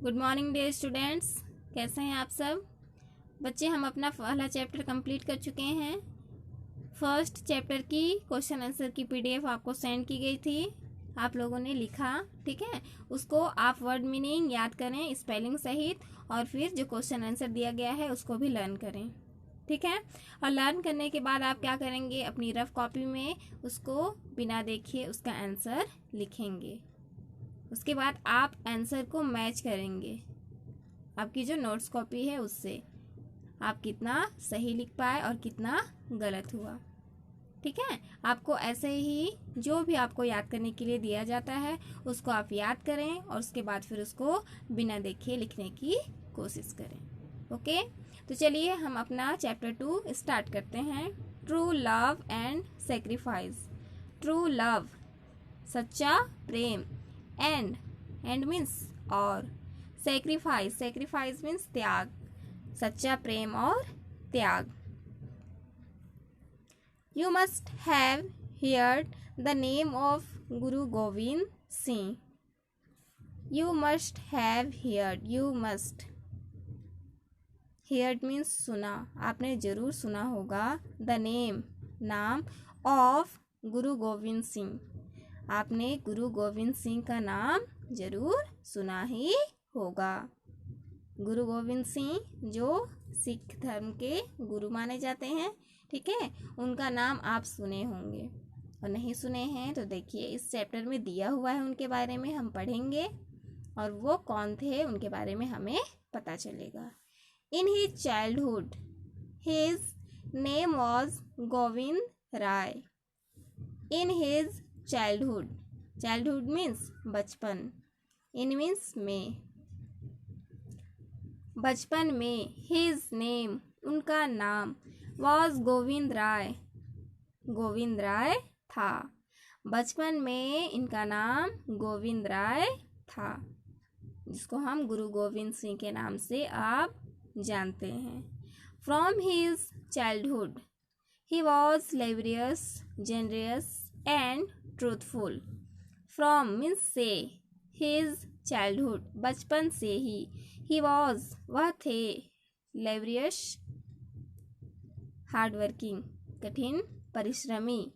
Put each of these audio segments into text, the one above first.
Good morning dear students. कैसे हैं आप सब बच्चे। हम अपना पहला चैप्टर कंप्लीट कर चुके हैं। फर्स्ट चैप्टर की क्वेश्चन आंसर की पीडीएफ आपको सेंड की गई थी, आप लोगों ने लिखा, ठीक है। उसको आप वर्ड मीनिंग याद करें स्पेलिंग सहित, और फिर जो क्वेश्चन आंसर दिया गया है उसको भी लर्न करें, ठीक है। और लर्न करने के बाद आप क्या करेंगे, अपनी रफ कॉपी में उसको बिना देखे उसका आंसर लिखेंगे। उसके बाद आप आंसर को मैच करेंगे आपकी जो नोट्स कॉपी है उससे, आप कितना सही लिख पाए और कितना गलत हुआ, ठीक है। आपको ऐसे ही जो भी आपको याद करने के लिए दिया जाता है उसको आप याद करें और उसके बाद फिर उसको बिना देखे लिखने की कोशिश करें। ओके, तो चलिए हम अपना चैप्टर 2 स्टार्ट करते हैं। True love and sacrifice. True love सच्चा प्रेम, एंड मीन्स और, सेक्रीफाइस मीन्स त्याग, सच्चा प्रेम और त्याग। You must have heard the name of Guru Govind Singh. You must have heard, you must, heard means सुना, आपने जरूर सुना होगा, द नेम नाम, ऑफ गुरु गोविंद सिंह, आपने गुरु गोविंद सिंह का नाम जरूर सुना ही होगा। गुरु गोविंद सिंह जो सिख धर्म के गुरु माने जाते हैं, ठीक है, उनका नाम आप सुने होंगे, और नहीं सुने हैं तो देखिए इस चैप्टर में दिया हुआ है, उनके बारे में हम पढ़ेंगे और वो कौन थे उनके बारे में हमें पता चलेगा। In his childhood his name was Govind Rai. In his childhood, childhood means बचपन, इन मीन्स में, बचपन में, हिज नेम उनका नाम, वॉज गोविंद राय, गोविंद राय था, बचपन में इनका नाम गोविंद राय था, जिसको हम गुरु गोविंद सिंह के नाम से आप जानते हैं। From his childhood he was laborious, generous and truthful. From means से, हिज चाइल्डहुड बचपन से ही, ही वॉज वह थे, लेबरियस हार्डवर्किंग कठिन परिश्रमी,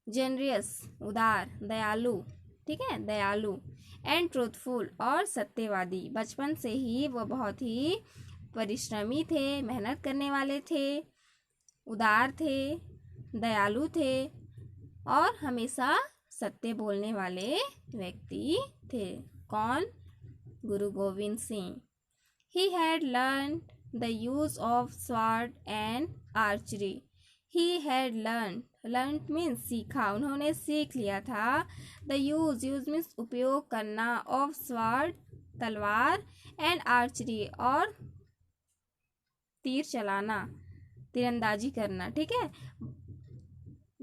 जेनरियस उदार दयालु, ठीक है, दयालु, एंड ट्रूथफुल और सत्यवादी, बचपन से ही वह बहुत ही परिश्रमी थे, मेहनत करने वाले थे, उदार थे, दयालु थे और हमेशा सत्य बोलने वाले व्यक्ति थे। कौन? गुरु Govind Singh. He had learned the use of sword and archery. He had learn means सीखा, उन्होंने सीख लिया था, द यूज मीन्स उपयोग करना, ऑफ स्वॉर्ड तलवार, एंड आर्चरी और तीर चलाना, तीरंदाजी करना, ठीक है।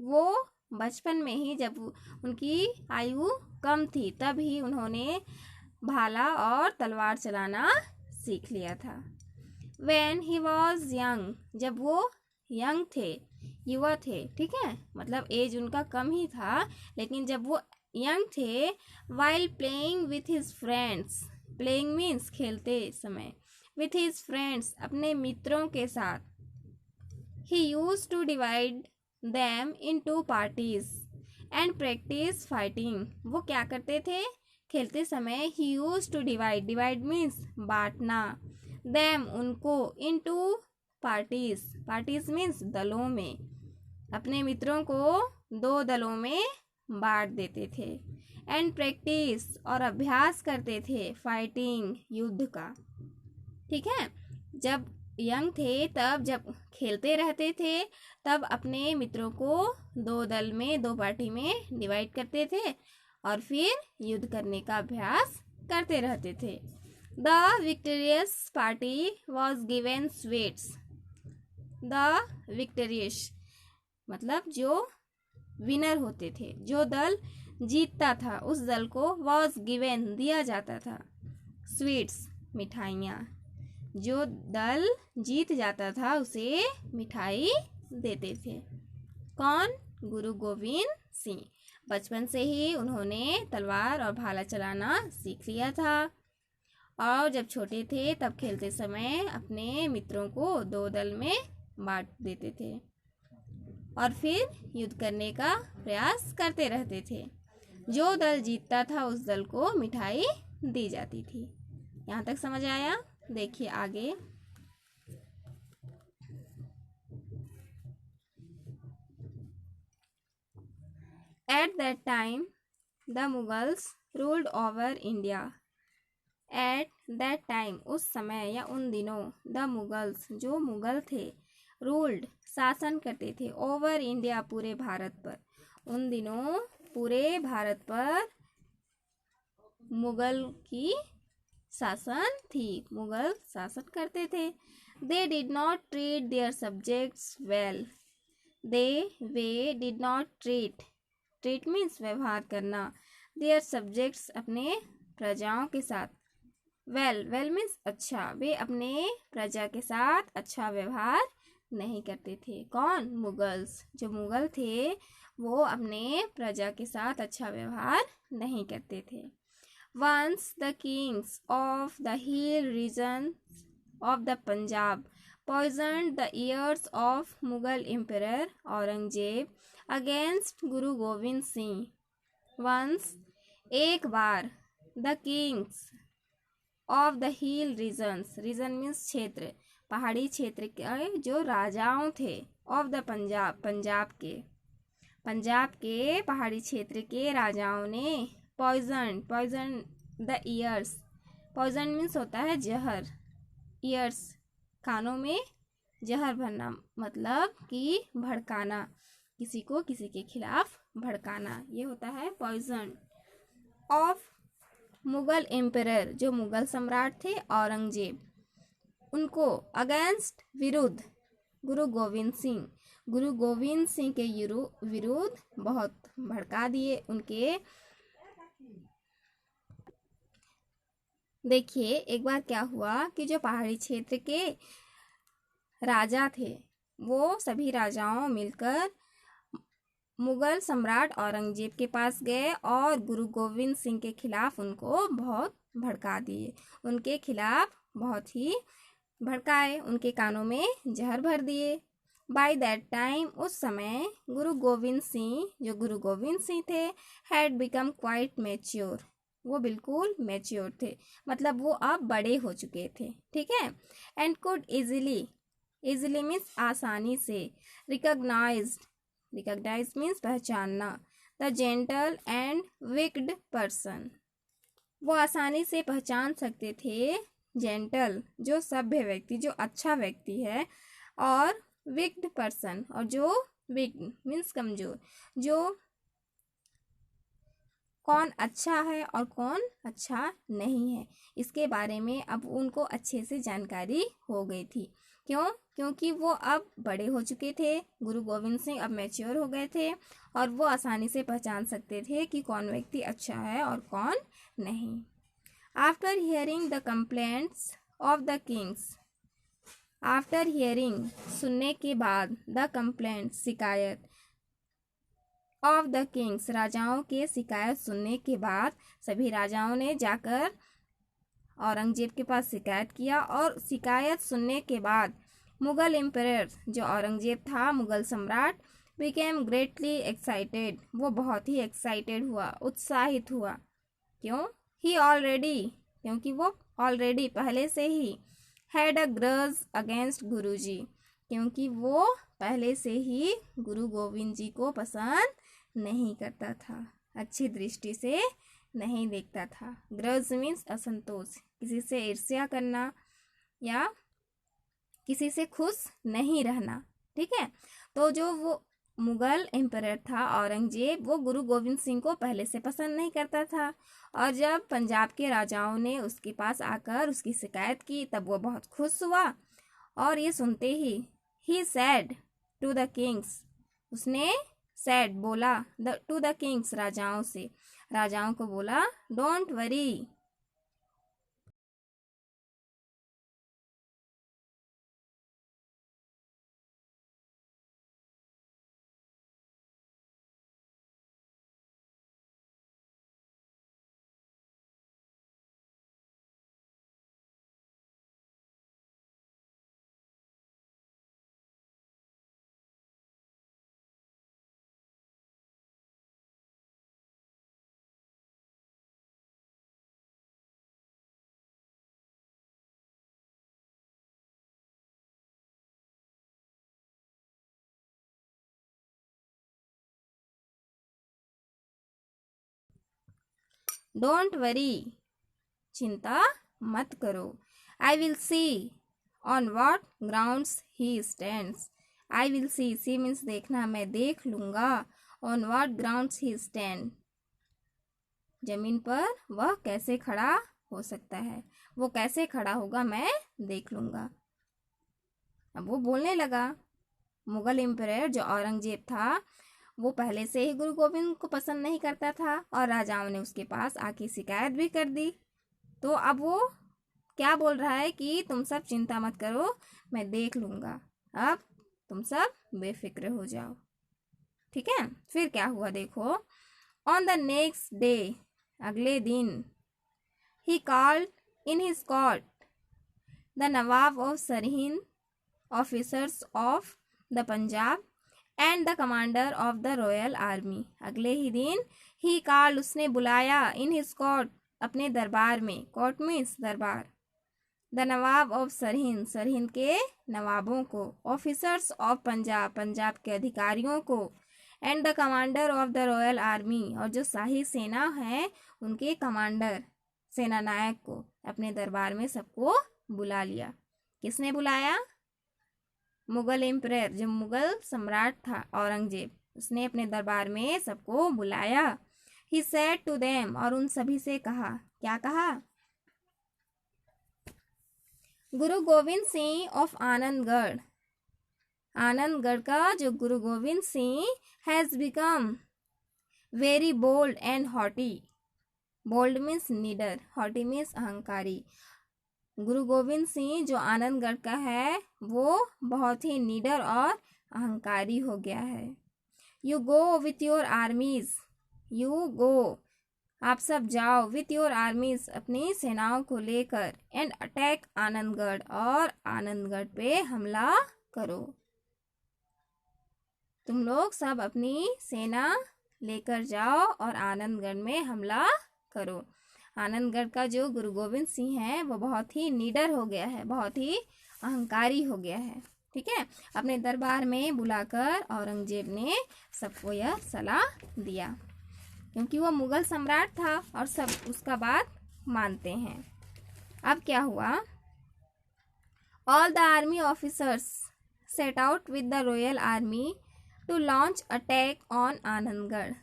वो बचपन में ही, जब उनकी आयु कम थी तब ही उन्होंने भाला और तलवार चलाना सीख लिया था। When he was young, जब वो यंग थे, युवा थे, ठीक है, मतलब एज उनका कम ही था, लेकिन जब वो यंग थे, while playing with his friends, playing means खेलते समय, with his friends अपने मित्रों के साथ, he used to divide them into parties and practice fighting। वो क्या करते थे खेलते समय, he used to divide means बांटना, them उनको, into parties means दलों में, अपने मित्रों को दो दलों में बांट देते थे, and practice और अभ्यास करते थे, fighting युद्ध का, ठीक है। जब यंग थे तब जब खेलते रहते थे तब अपने मित्रों को दो दल में, दो पार्टी में डिवाइड करते थे और फिर युद्ध करने का अभ्यास करते रहते थे। The victorious party was given sweets. The victorious मतलब जो विनर होते थे, जो दल जीतता था उस दल को वॉज गिवेन दिया जाता था, स्वीट्स मिठाइयाँ, जो दल जीत जाता था उसे मिठाई देते थे। कौन? गुरु गोविंद सिंह। बचपन से ही उन्होंने तलवार और भाला चलाना सीख लिया था और जब छोटे थे तब खेलते समय अपने मित्रों को दो दल में बांट देते थे और फिर युद्ध करने का प्रयास करते रहते थे। जो दल जीतता था उस दल को मिठाई दी जाती थी। यहाँ तक समझ आया? देखिए आगे। At that time the Mughals ruled over India. At that time उस समय या उन दिनों द मुगल्स जो मुगल थे रूल्ड शासन करते थे ओवर इंडिया पूरे भारत पर। उन दिनों पूरे भारत पर मुगल की शासन थी, मुगल शासन करते थे। They did not treat their subjects well. Way did not treat means व्यवहार करना, देयर सब्जेक्ट्स अपने प्रजाओं के साथ, वेल मीन्स अच्छा, वे अपने प्रजा के साथ अच्छा व्यवहार नहीं करते थे। कौन? मुगल्स। जो मुगल थे वो अपने प्रजा के साथ अच्छा व्यवहार नहीं करते थे। Once the kings of the hill region of the Punjab poisoned the ears of Mughal Emperor Aurangzeb against Guru Gobind Singh. Once, एक बार, the kings of the hill regions, region means क्षेत्र, पहाड़ी क्षेत्र के जो राजाओं थे, of the पंजाब, पंजाब के पहाड़ी क्षेत्र के राजाओं ने poison the ears, poison means होता है जहर, ears कानों में जहर भरना, मतलब कि भड़काना, किसी को किसी के खिलाफ भड़काना, ये होता है पॉइजन। ऑफ मुगल एम्परर जो मुगल सम्राट थे औरंगजेब, उनको अगेंस्ट विरुद्ध गुरु गोविंद सिंह के विरुद्ध बहुत भड़का दिए उनके। देखिए एक बार क्या हुआ कि जो पहाड़ी क्षेत्र के राजा थे वो सभी राजाओं मिलकर मुगल सम्राट औरंगजेब के पास गए और गुरु गोविंद सिंह के खिलाफ उनको बहुत भड़का दिए, उनके खिलाफ बहुत ही भड़काए, उनके कानों में जहर भर दिए। बाय दैट टाइम उस समय गुरु गोविंद सिंह थे हैड बिकम क्वाइट मैच्योर, वो बिल्कुल मैच्योर थे, मतलब वो अब बड़े हो चुके थे, ठीक है। एंड कुड इजिली मीन्स आसानी से, रिकॉग्नाइज मीन्स पहचानना, the gentle and wicked person, वो आसानी से पहचान सकते थे जेंटल जो सभ्य व्यक्ति, जो अच्छा व्यक्ति है, और विक्ड पर्सन, और जो विक्ड मीन्स कमजोर, जो कौन अच्छा है और कौन अच्छा नहीं है, इसके बारे में अब उनको अच्छे से जानकारी हो गई थी। क्यों? क्योंकि वो अब बड़े हो चुके थे, गुरु गोविंद सिंह अब मैच्योर हो गए थे और वो आसानी से पहचान सकते थे कि कौन व्यक्ति अच्छा है और कौन नहीं। After hearing the complaints of the Kings, after hearing सुनने के बाद, द कंप्लेंट शिकायत, ऑफ द किंग्स राजाओं के शिकायत सुनने के बाद सभी राजाओं ने जाकर औरंगजेब के पास शिकायत किया, और शिकायत सुनने के बाद मुगल एम्परर जो औरंगजेब था, मुगल सम्राट, बिकेम ग्रेटली एक्साइटेड, वो बहुत ही एक्साइटेड हुआ, उत्साहित हुआ। क्यों? क्योंकि वो ऑलरेडी पहले से ही had a grudge against Guruji, क्योंकि वो पहले से ही गुरु गोविंद जी को पसंद नहीं करता था, अच्छी दृष्टि से नहीं देखता था। ग्रज मीन्स असंतोष, किसी से ईर्ष्या करना या किसी से खुश नहीं रहना, ठीक है। तो जो वो मुगल एम्परर था औरंगजेब, वो गुरु गोविंद सिंह को पहले से पसंद नहीं करता था, और जब पंजाब के राजाओं ने उसके पास आकर उसकी शिकायत की तब वो बहुत खुश हुआ, और ये सुनते ही सैड टू द किंग्स, उसने सैड बोला टू द किंग्स राजाओं को बोला, डोंट वरी डोंट वरी, चिंता मत करो। I will see on what grounds he stands. I will see means देखना, मैं देख लूंगा। On what grounds he stand, जमीन पर वह कैसे खड़ा हो सकता है, वो कैसे खड़ा होगा मैं देख लूंगा। अब वो बोलने लगा। मुगल एम्परर जो औरंगजेब था वो पहले से ही गुरु गोविंद को पसंद नहीं करता था और राजाओं ने उसके पास आके शिकायत भी कर दी। तो अब वो क्या बोल रहा है कि तुम सब चिंता मत करो, मैं देख लूंगा, अब तुम सब बेफिक्र हो जाओ। ठीक है, फिर क्या हुआ देखो। ऑन द नेक्स्ट डे, अगले दिन, he called in his court the Nawab of Sirhind, officers of the Punjab and the commander of the royal army. अगले ही दिन ही कॉल्ड, उसने बुलाया, इन हिज कोर्ट, अपने दरबार में, कोर्ट मीन्स दरबार, the Nawab of Sirhind, Sirhind के नवाबों को, ऑफिसर्स ऑफ पंजाब, पंजाब के अधिकारियों को, and the commander of the royal army, और जो शाही सेना है उनके कमांडर, सेना नायक को अपने दरबार में सबको बुला लिया। किसने बुलाया? मुगल एम्परर, जो मुगल सम्राट था औरंगजेब, उसने अपने दरबार में सबको बुलाया। ही सेड टू देम, और उन सभी से कहा, क्या कहा? गुरु गोविंद सिंह ऑफ आनंदगढ़, आनंदगढ़ का जो Guru Govind Singh has become very bold and haughty. Bold means नीडर, हॉटी मीन्स अहंकारी। गुरु गोविंद सिंह जो आनंदगढ़ का है वो बहुत ही नीडर और अहंकारी हो गया है। You go with your आर्मीज, you go, आप सब जाओ, विथ योर आर्मीज, अपनी सेनाओं को लेकर, एंड अटैक आनंदगढ़, और आनंदगढ़ पे हमला करो। तुम लोग सब अपनी सेना लेकर जाओ और आनंदगढ़ में हमला करो। आनंदगढ़ का जो गुरु गोविंद सिंह है वो बहुत ही नीडर हो गया है, बहुत ही अहंकारी हो गया है। ठीक है, अपने दरबार में बुलाकर औरंगजेब ने सबको यह सलाह दिया, क्योंकि वो मुगल सम्राट था और सब उसका बात मानते हैं। अब क्या हुआ? All the army officers set out with the royal army to launch attack on Anandgarh.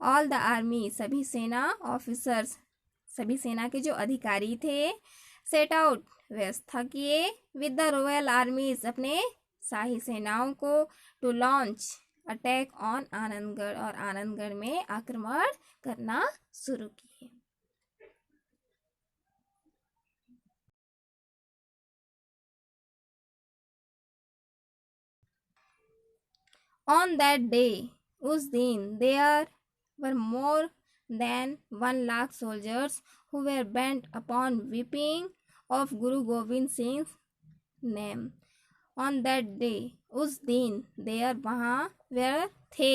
All the army, सभी सेना ऑफिसर्स, सभी सेना के जो अधिकारी थे, सेट आउट, व्यवस्था किए, विद द रॉयल आर्मीज, अपने शाही सेनाओं को, to launch, attack on Anandgarh, और आनंदगढ़ में आक्रमण करना शुरू किए। ऑन दैट डे, उस दिन, there were more than 1 lakh soldiers who were bent upon whipping of Guru Gobind Singh's name. On that day, उस दिन, there वहाँ, were थे,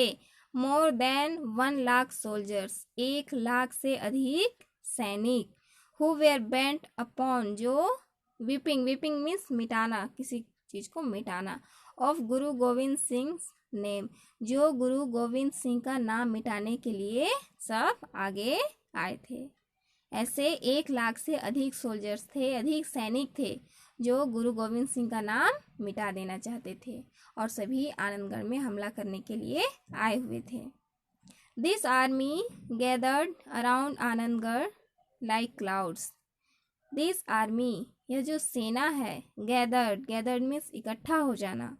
more than 1 lakh soldiers, 1 lakh से अधिक सैनिक, who were bent upon, जो whipping, whipping means मिटाना, किसी चीज को मिटाना, of Guru Govind Singh name, जो गुरु गोविंद सिंह का नाम मिटाने के लिए सब आगे आए थे। ऐसे 1 लाख से अधिक सोल्जर्स थे, अधिक सैनिक थे जो गुरु गोविंद सिंह का नाम मिटा देना चाहते थे और सभी आनंदगढ़ में हमला करने के लिए आए हुए थे। This army gathered around Anandgarh like clouds. This army, यह जो सेना है, गैदर्ड, गैदर्ड मीन्स इकट्ठा हो जाना,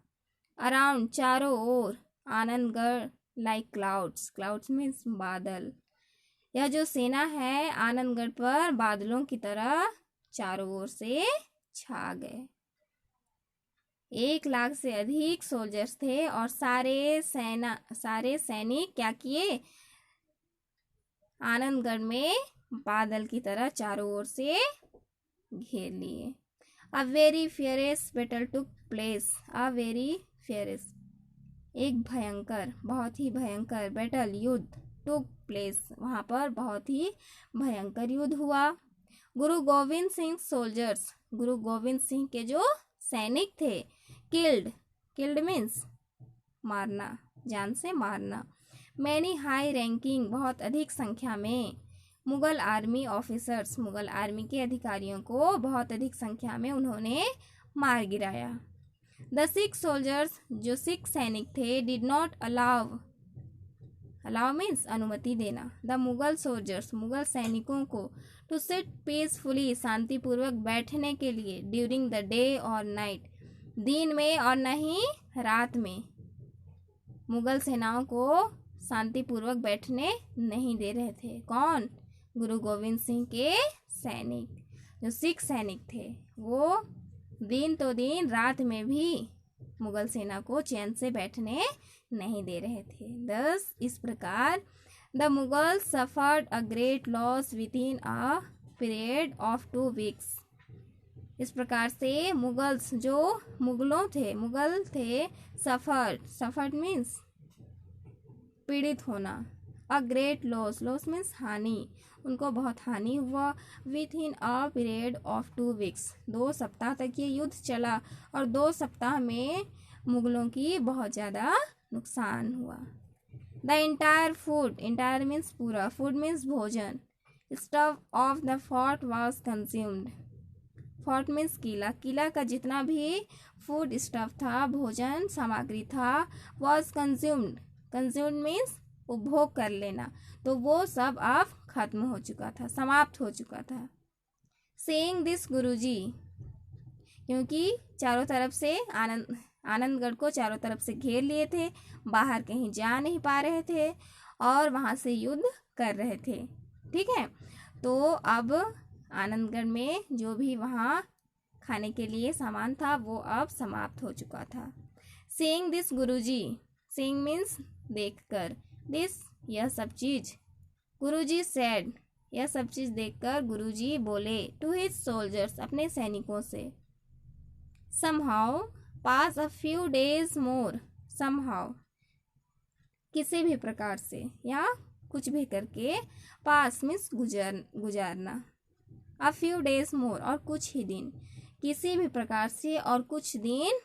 अराउंड, चारों ओर, Anandgarh like clouds, clouds means बादल, यह जो सेना है आनंदगढ़ पर बादलों की तरह चारों ओर से छा गए। 1 लाख से अधिक सोल्जर्स थे और सारे सैनिक क्या किए? आनंदगढ़ में बादल की तरह चारों ओर से घेर लिए। A very fierce battle took place, a very fierce, एक भयंकर, बहुत ही भयंकर, बैटल, युद्ध, टुक प्लेस, वहाँ पर बहुत ही भयंकर युद्ध हुआ। गुरु गोविंद सिंह सोल्जर्स, गुरु गोविंद सिंह के जो सैनिक थे, किल्ड, किल्ड मीन्स मारना, जान से मारना, मैनी हाई रैंकिंग, बहुत अधिक संख्या में, Mughal army officers, Mughal army के अधिकारियों को बहुत अधिक संख्या में उन्होंने मार गिराया। द सिख सोल्जर्स, जो सिख सैनिक थे, डिड नॉट अलाउ मीन्स अनुमति देना, द मुगल सोल्जर्स, मुगल सैनिकों को, टू सिट पीसफुली, शांतिपूर्वक बैठने के लिए, ड्यूरिंग द डे और नाइट, दिन में और न ही रात में। मुगल सेनाओं को शांतिपूर्वक बैठने नहीं दे रहे थे। कौन? गुरु गोविंद सिंह के सैनिक, जो सिख सैनिक थे, वो दिन तो दिन रात में भी मुगल सेना को चैन से बैठने नहीं दे रहे थे। थस इस प्रकार the Mughal suffered a great loss with in a period of 2 weeks. इस प्रकार से मुगल्स, जो मुगल थे, सफर्ड मीन्स पीड़ित होना, अ ग्रेट लॉस मीन्स हानि, उनको बहुत हानि हुआ, with in a period of 2 weeks, 2 सप्ताह तक ये युद्ध चला और 2 सप्ताह में मुगलों की बहुत ज़्यादा नुकसान हुआ। द इंटायर मीन्स पूरा, फूड मीन्स भोजन, stuff of the fort was consumed, fort means किला का जितना भी फूड स्टफ था, भोजन सामग्री था, वॉज कंज्यूम्ड मीन्स उपभोग कर लेना, तो वो सब अब खत्म हो चुका था, समाप्त हो चुका था। सेइंग दिस गुरुजी, क्योंकि चारों तरफ से आनंदगढ़ को चारों तरफ से घेर लिए थे, बाहर कहीं जा नहीं पा रहे थे और वहाँ से युद्ध कर रहे थे। ठीक है, तो अब आनंदगढ़ में जो भी वहाँ खाने के लिए सामान था वो अब समाप्त हो चुका था। Saying this Guruji, saying means देखकर, दिस यह सब चीज़, गुरुजी सेड, यह सब चीज़ देखकर गुरुजी बोले, टू हिज सोल्जर्स, अपने सैनिकों से, somehow pass a few days more, somehow किसी भी प्रकार से या कुछ भी करके, पास मीन्स गुजारना, a few days more और कुछ ही दिन, किसी भी प्रकार से और कुछ दिन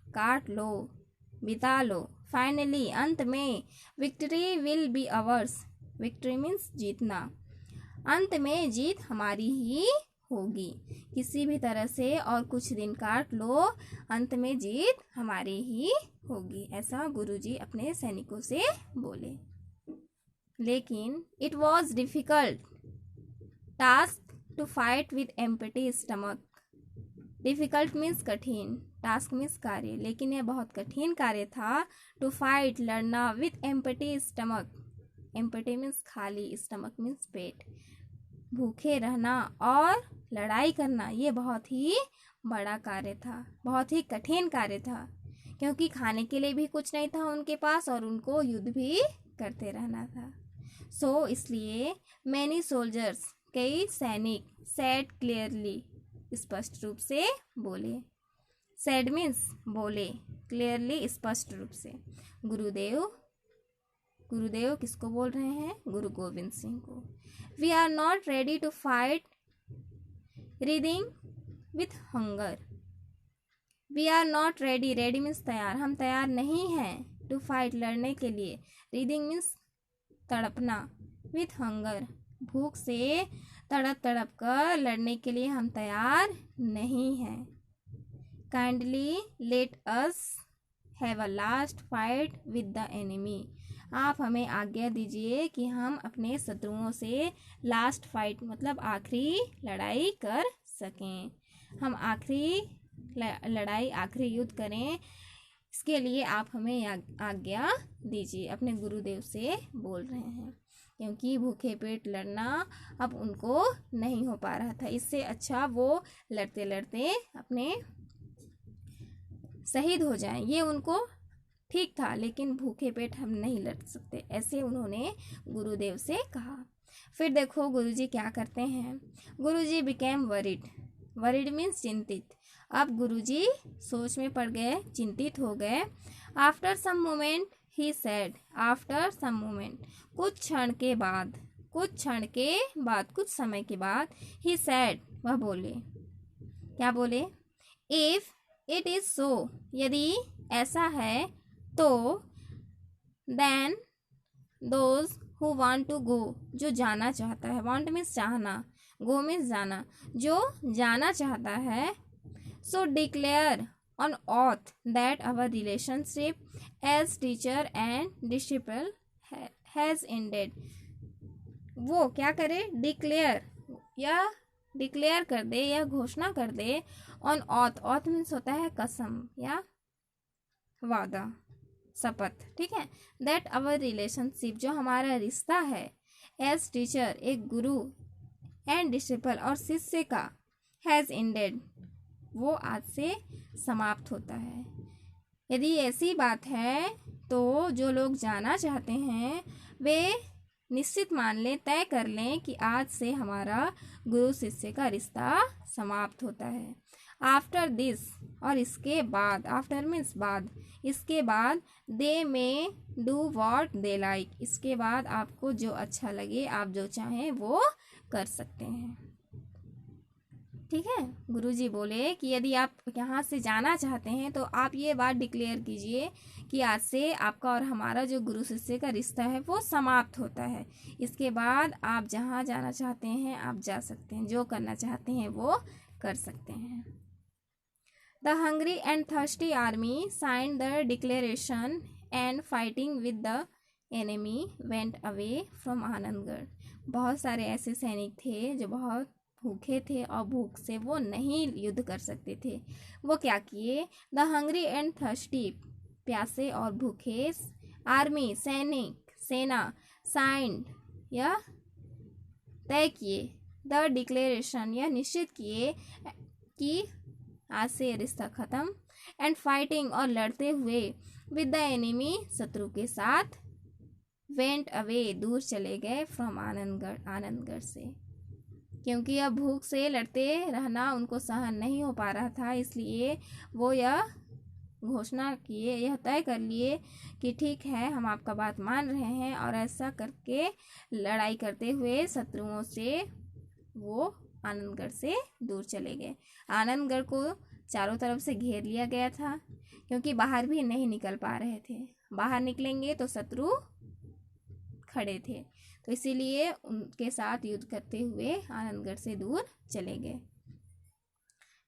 काट लो, बिता लो, फाइनली अंत में, victory will be ours, victory means जीतना, अंत में जीत हमारी ही होगी, किसी भी तरह से और कुछ दिन काट लो, अंत में जीत हमारी ही होगी, ऐसा गुरुजी अपने सैनिकों से बोले। लेकिन it was difficult task to fight with empty stomach, difficult means कठिन, टास्क मीन्स कार्य, लेकिन यह बहुत कठिन कार्य था, टू फाइट लड़ना, with empty stomach, empty means खाली, स्टमक मीन्स पेट, भूखे रहना और लड़ाई करना, ये बहुत ही बड़ा कार्य था, बहुत ही कठिन कार्य था, क्योंकि खाने के लिए भी कुछ नहीं था उनके पास और उनको युद्ध भी करते रहना था। सो इसलिए मैनी सोल्जर्स, कई सैनिक, सेड क्लियरली, स्पष्ट रूप से बोले, सेड मीन्स बोले, क्लियरली स्पष्ट रूप से, गुरुदेव किसको बोल रहे हैं? गुरु गोविंद सिंह को। We are not ready to fight reading with hunger, we are not ready, ready means तैयार, हम तैयार नहीं हैं, टू फाइट लड़ने के लिए, रीडिंग मीन्स तड़पना, विथ हंगर भूख से तड़प कर लड़ने के लिए हम तैयार नहीं हैं। Kindly let us have a last fight with the enemy, आप हमें आज्ञा दीजिए कि हम अपने शत्रुओं से लास्ट फाइट मतलब आखिरी लड़ाई कर सकें, हम आखिरी लड़ाई, आखिरी युद्ध करें, इसके लिए आप हमें आज्ञा दीजिए, अपने गुरुदेव से बोल रहे हैं, क्योंकि भूखे पेट लड़ना अब उनको नहीं हो पा रहा था, इससे अच्छा वो लड़ते लड़ते अपने शहीद हो जाएं, ये उनको ठीक था, लेकिन भूखे पेट हम नहीं लड़ सकते, ऐसे उन्होंने गुरुदेव से कहा। फिर देखो गुरुजी क्या करते हैं, गुरुजी बिकेम वरिड, वरिड मीन्स चिंतित, अब गुरुजी सोच में पड़ गए, चिंतित हो गए। After some moment he said, after some moment कुछ क्षण के बाद, कुछ समय के बाद, ही सेड वह बोले, क्या बोले? इफ इट इज सो, यदि ऐसा है तो, then those who want to go, जो जाना चाहता है, वांट मीन्स चाहना, गो मीन्स जाना, जो जाना चाहता है। So declare on oath that our relationship as teacher and disciple has ended. वो क्या करे, डिक्लेयर कर दे या घोषणा कर दे ऑन ऑथ, ऑथ मीन्स होता है कसम या वादा, शपथ, ठीक है। दैट आवर रिलेशनशिप, जो हमारा रिश्ता है, एज टीचर, एक गुरु, एंड डिसिपल, और शिष्य का, हैज एंडेड, वो आज से समाप्त होता है। यदि ऐसी बात है तो जो लोग जाना चाहते हैं वे निश्चित मान लें, तय कर लें कि आज से हमारा गुरु शिष्य का रिश्ता समाप्त होता है। आफ्टर दिस, और इसके बाद, आफ्टर मीन्स बाद, इसके बाद, दे में डू वॉट दे लाइक, इसके बाद आपको जो अच्छा लगे, आप जो चाहें वो कर सकते हैं, ठीक है। गुरुजी बोले कि यदि आप यहाँ से जाना चाहते हैं तो आप ये बात डिक्लेयर कीजिए कि आज से आपका और हमारा जो गुरु शिष्य का रिश्ता है वो समाप्त होता है। इसके बाद आप जहाँ जाना चाहते हैं आप जा सकते हैं, जो करना चाहते हैं वो कर सकते हैं। The hungry and thirsty army signed the declaration and fighting with the enemy went away from Anandgarh. बहुत सारे ऐसे सैनिक थे जो बहुत भूखे थे और भूख से वो नहीं युद्ध कर सकते थे। वो क्या किए, द हंग्री एंड थर्स्टी, प्यासे और भूखे, आर्मी, सैनिक, सेना, साइंड, या तय किए, द डिक्लेरेशन, यह निश्चित किए कि आज से रिश्ता खत्म, एंड फाइटिंग, और लड़ते हुए, विद द एनिमी, शत्रु के साथ, वेंट अवे, दूर चले गए, फ्रॉम आनंदगढ़, आनंदगढ़ से, क्योंकि अब भूख से लड़ते रहना उनको सहन नहीं हो पा रहा था। इसलिए वो यह घोषणा किए, यह तय कर लिए कि ठीक है, हम आपका बात मान रहे हैं, और ऐसा करके लड़ाई करते हुए शत्रुओं से वो आनंदगढ़ से दूर चले गए। आनंदगढ़ को चारों तरफ से घेर लिया गया था, क्योंकि बाहर भी नहीं निकल पा रहे थे, बाहर निकलेंगे तो शत्रु खड़े थे, तो इसीलिए उनके साथ युद्ध करते हुए आनंदगढ़ से दूर चले गए।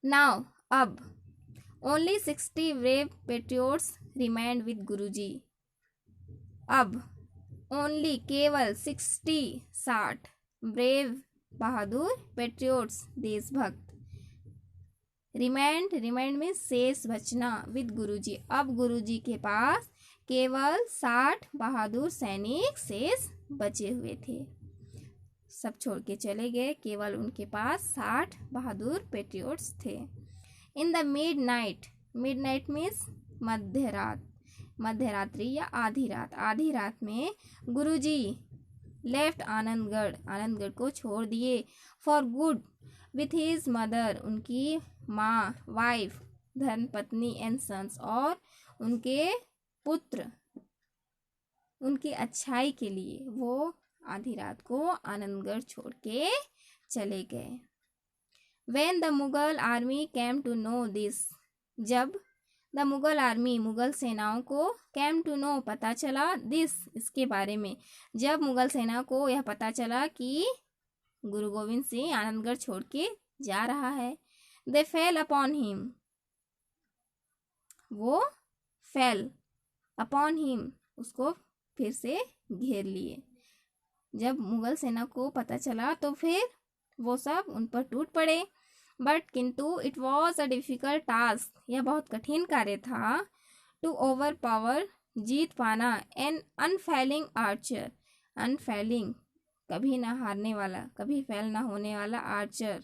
नाउ, अब, only 60 brave patriots remained with Guruji. अब ओनली, केवल 60 ब्रेव, बहादुर, पेट्रियोट्स, देशभक्त, रिमेंड मीन्स शेष बचना, विद गुरुजी, अब गुरुजी के पास केवल 60 बहादुर सैनिक शेष बचे हुए थे। सब छोड़ के चले गए, केवल उनके पास 60 बहादुर पेट्रियोट्स थे। In the mid night means मध्यरात्रि या आधी रात में गुरुजी लेफ्ट आनंदगढ़ को छोड़ दिए, for good, with his mother, उनकी माँ, वाइफ, धर्मपत्नी, एंड सन्स, और उनके पुत्र, उनकी अच्छाई के लिए वो आधी रात को आनंदगढ़ छोड़ के चले गए। When the Mughal army came to know this, जब द मुगल आर्मी, मुगल सेनाओं को, came to know, पता चला, this, इसके बारे में, जब मुगल सेना को यह पता चला कि गुरु गोविंद सिंह आनंदगढ़ छोड़ के जा रहा है, they fell upon him, वो fell upon him, उसको फिर से घेर लिए। जब मुगल सेना को पता चला तो फिर वो सब उन पर टूट पड़े। बट किंतु it was a difficult task, यह बहुत कठिन कार्य था, टू ओवर पावर, जीत पाना, एन अनफेलिंग आर्चर, अनफेलिंग, कभी ना हारने वाला, कभी फेल ना होने वाला, आर्चर,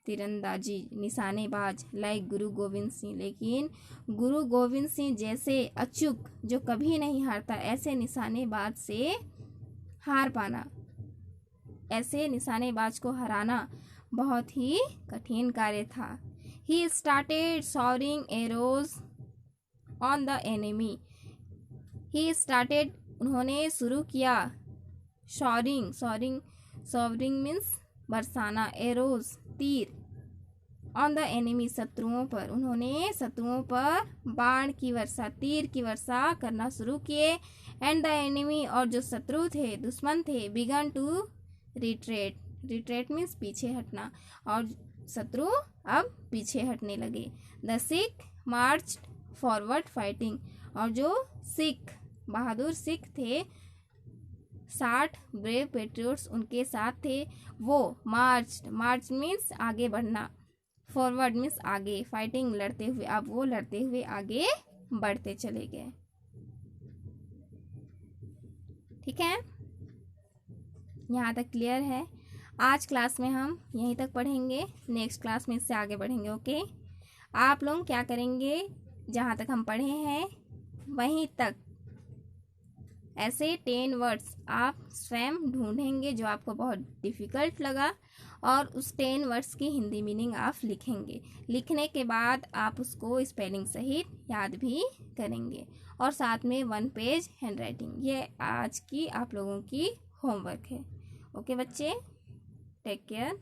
तीरंदाजी, निशानेबाज, लाइक गुरु गोविंद सिंह, लेकिन गुरु गोविंद सिंह जैसे अचूक, जो कभी नहीं हारता, ऐसे निशानेबाज से हार पाना, ऐसे निशानेबाज को हराना बहुत ही कठिन कार्य था। He started showering arrows on the enemy, he started, उन्होंने शुरू किया, शॉरिंग मीन्स बरसाना, एरोज, तीर, ऑन द एनिमी, शत्रुओं पर, उन्होंने शत्रुओं पर बाण की वर्षा, तीर की वर्षा करना शुरू किए। एंड द एनिमी, और जो शत्रु थे, दुश्मन थे, began to retreat, retreat means पीछे हटना, और शत्रु अब पीछे हटने लगे। The Sikh march forward fighting, और जो सिख, बहादुर सिख थे, 60 ब्रेव पेट्रियोट्स उनके साथ थे, वो मार्च, मार्च मीन्स आगे बढ़ना, फॉरवर्ड मीन्स आगे, फाइटिंग लड़ते हुए, अब वो लड़ते हुए आगे बढ़ते चले गए। ठीक है, यहाँ तक क्लियर है। आज क्लास में हम यहीं तक पढ़ेंगे, नेक्स्ट क्लास में इससे आगे बढ़ेंगे। ओके, आप लोग क्या करेंगे, जहाँ तक हम पढ़े हैं वहीं तक ऐसे 10 वर्ड्स आप स्वयं ढूंढेंगे जो आपको बहुत डिफ़िकल्ट लगा, और उस 10 वर्ड्स की हिंदी मीनिंग आप लिखेंगे। लिखने के बाद आप उसको स्पेलिंग सहित याद भी करेंगे, और साथ में 1 पेज हैंड राइटिंग। ये आज की आप लोगों की होमवर्क है। ओके बच्चे, टेक केयर।